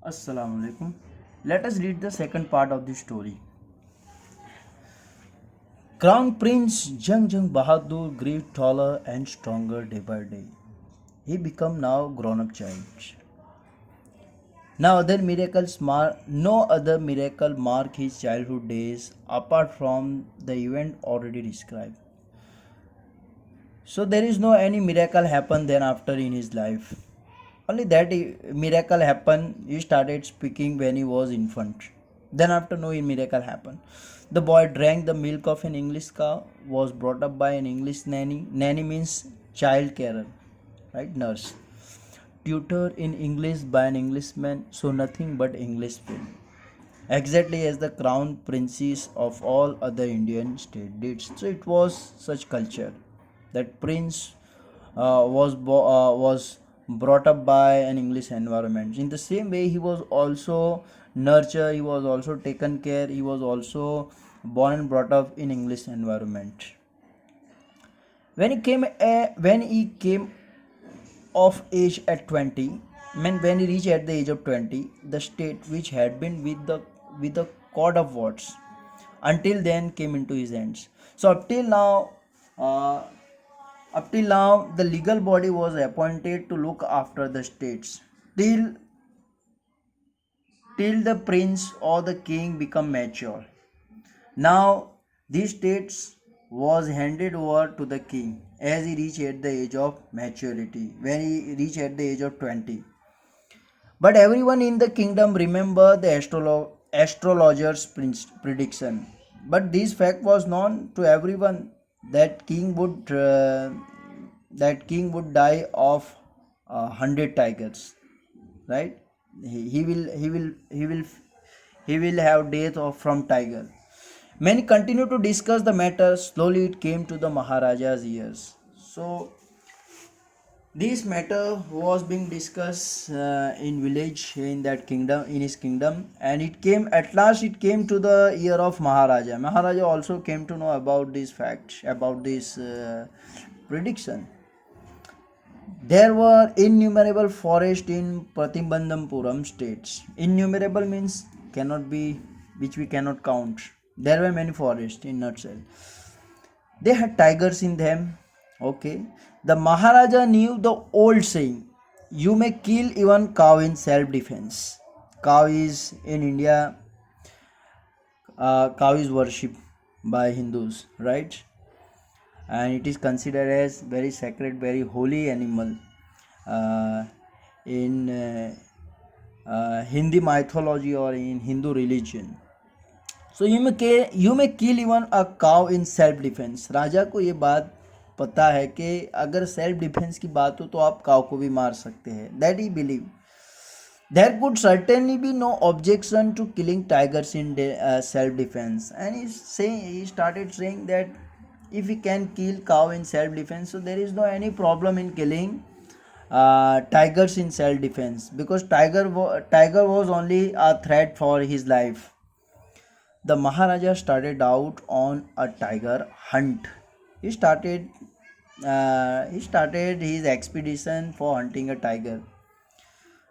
Assalamu alaikum. Let us read the second part of the story. Crown Prince Jung Bahadur grew taller and stronger day by day. He became now grown-up child. No other miracle mark his childhood days apart from the event already described. So there is no any miracle happen then after in his life. Only that miracle happened. He started speaking when he was infant. Then after no miracle happened. The boy drank the milk of an English cow, was brought up by an English nanny. Nanny means child carer, right? Nurse. Tutor in English by an Englishman, so nothing but English film. Exactly as the crown princes of all other Indian states did. So it was such culture that prince was brought up by an English environment. In the same way, he was also nurtured. He was also taken care. He was also born and brought up in English environment. When he came of age at 20, when he reached at the age of 20, the state which had been with the cord of words until then came into his hands. So uh, up till now, the legal body was appointed to look after the states till the prince or the king become mature. Now these states was handed over to the king as he reached at the age of maturity, when he reached at the age of 20. But everyone in the kingdom remember the astrologer's prediction. But this fact was known to everyone that king would die of 100 tigers, right? He will have death from tiger. Many continue to discuss the matter. Slowly it came to the Maharaja's ears. So this matter was being discussed in village in his kingdom, and it came to the ear of Maharaja. Maharaja also came to know about this fact, about this prediction. There were innumerable forests in Pratibandhampuram states. Innumerable means cannot be, which we cannot count. There were many forests in nutshell. They had tigers in them. Okay. The Maharaja knew the old saying, you may kill even cow in self-defense. Cow is in India, cow is worshipped by Hindus, right? And it is considered as very sacred, very holy animal uh, in Hindi mythology or in Hindu religion. So you may kill even a cow in self defense. राजा को ये बात पता है कि अगर self defence की बात हो तो आप काव को भी मार सकते हैं. That he believed. There could certainly be no objection to killing tigers in self defense. And he started saying that if we can kill cow in self defense, so there is no any problem in killing tigers in self defense, because tiger was only a threat for his life. The Maharaja started out on a tiger hunt. He started his expedition for hunting a tiger.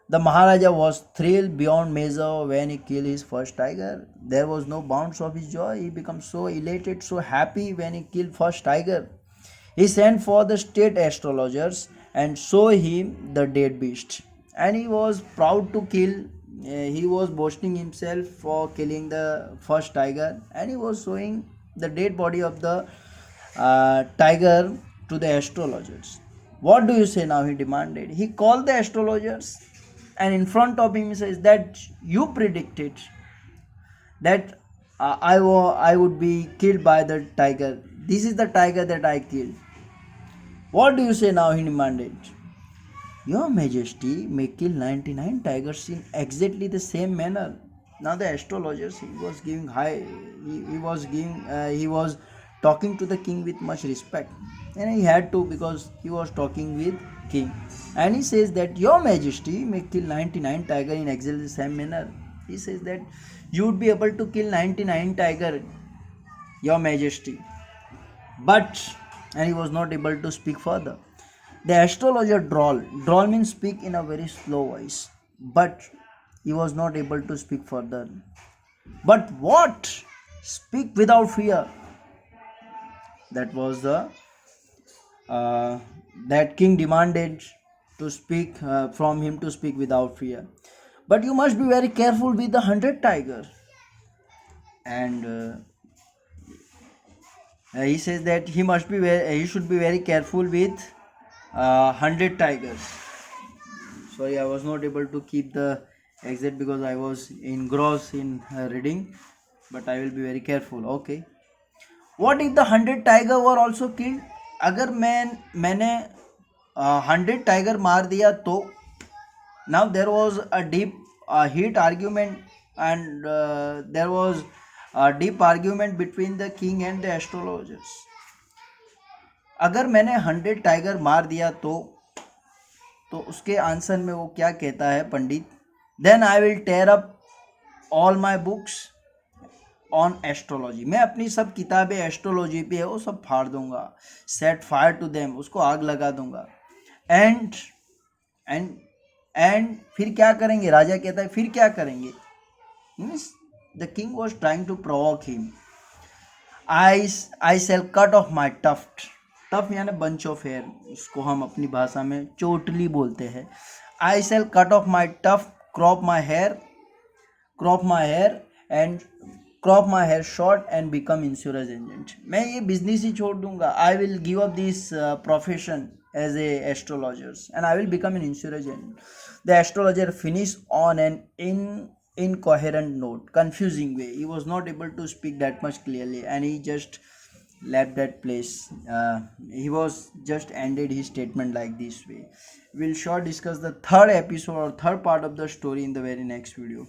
The Maharaja was thrilled beyond measure when he killed his first tiger. There was no bounds of his joy. He became so elated, so happy when he killed first tiger. He sent for the state astrologers and showed him the dead beast. And he was proud to kill. He was boasting himself for killing the first tiger, and he was showing the dead body of the tiger to the astrologers. What do you say now? He demanded. He called the astrologers, and in front of him he says that you predicted that I would be killed by the tiger. This is the tiger that I killed. What do you say now? He demanded. Your Majesty may kill 99 tigers in exactly the same manner. Now the astrologers, he was talking to the king with much respect, and he had to, because he was talking with king. And he says that Your Majesty may kill 99 tiger in exactly the same manner. He says that you would be able to kill 99 tiger, Your Majesty. But, and he was not able to speak further. The astrologer drawl means speak in a very slow voice. But He was not able to speak further. But what? Speak without fear. That was the uh, that king demanded to speak from him to speak without fear. But you must be very careful with the 100 tiger. And he says that he should be very careful with 100 tigers. Sorry, I was not able to keep the exit because I was engrossed in reading, but I will be very careful. Okay. What if the 100 tiger were also killed? अगर मैंने 100 tiger मार दिया तो now there was a deep heat argument, and there was a deep argument between the king and the astrologers. अगर मैंने 100 tiger मार दिया तो उसके आंसर में वो क्या कहता है पंडित? Then I will tear up all my books on astrology. मैं अपनी सब किताबें एस्ट्रोलॉजी पे है वो सब फाड़ दूंगा. सेट फायर टू देम, उसको आग लगा दूंगा. एंड एंड एंड फिर क्या करेंगे? राजा कहता है फिर क्या करेंगे? Means the king was trying to provoke him. I shall cut off my tuft. Tuft यानी बंच ऑफ हेयर, इसको हम अपनी भाषा में चोटली बोलते हैं. I shall cut off my tuft, crop my hair and crop my hair short and become insurance agent. मैं ये बिजनेस ही छोड़ दूंगा. I will give up this profession as a astrologers and I will become an insurance agent. The astrologer finished on an incoherent note, confusing way. He was not able to speak that much clearly and he just left that place. He was just ended his statement like this way. We'll sure discuss the third episode or third part of the story in the very next video.